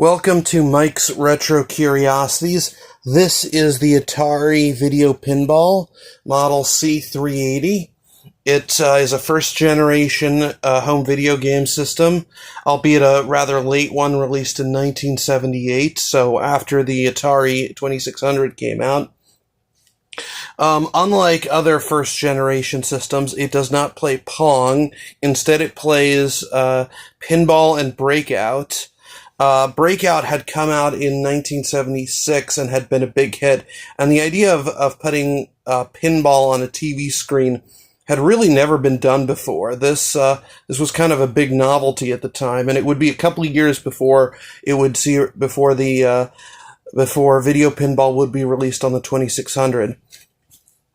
Welcome to Mike's Retro Curiosities. This is the Atari Video Pinball Model C380. It is a first-generation home video game system, albeit a rather late one released in 1978, so after the Atari 2600 came out. Unlike other first-generation systems, it does not play Pong. Instead, it plays Pinball and Breakout. Breakout had come out in 1976 and had been a big hit, and the idea of putting pinball on a TV screen had really never been done before. This was kind of a big novelty at the time, and it would be a couple of years before before video pinball would be released on the 2600.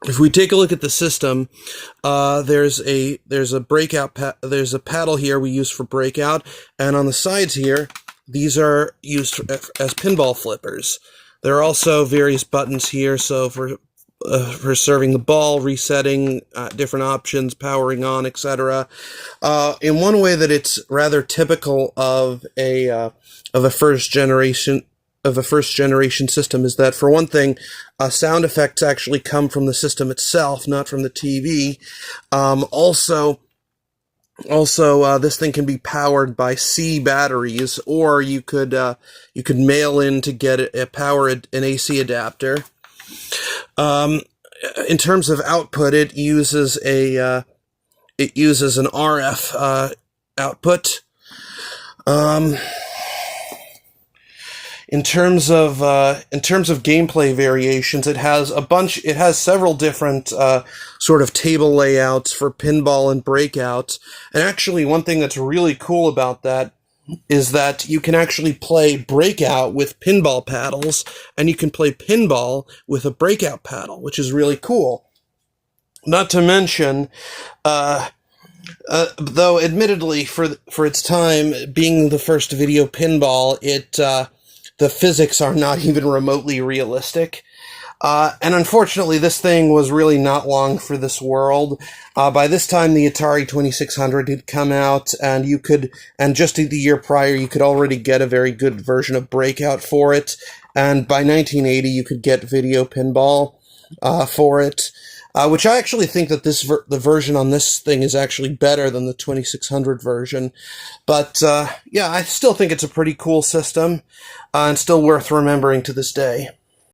If we take a look at the system, there's a there's a paddle here we use for breakout, and on the sides here, these are used as pinball flippers. There are also various buttons here, so for serving the ball, resetting, different options, powering on, etc. In one way that it's rather typical of a first generation system is that, for one thing, sound effects actually come from the system itself, not from the TV. Also, this thing can be powered by C batteries, or you could mail in to get an AC adapter. In terms of output, it uses an RF output. In terms of gameplay variations, it has several different sort of table layouts for pinball and breakout. And actually, one thing that's really cool about that is that you can actually play breakout with pinball paddles, and you can play pinball with a breakout paddle, which is really cool. Not to mention, though admittedly for its time, being the first video pinball, the physics are not even remotely realistic. And unfortunately, this thing was really not long for this world. By this time, the Atari 2600 had come out, and just the year prior, you could already get a very good version of Breakout for it. And by 1980, you could get video pinball for it, which I actually think that the version on this thing is actually better than the 2600 version. But yeah, I still think it's a pretty cool system, and still worth remembering to this day.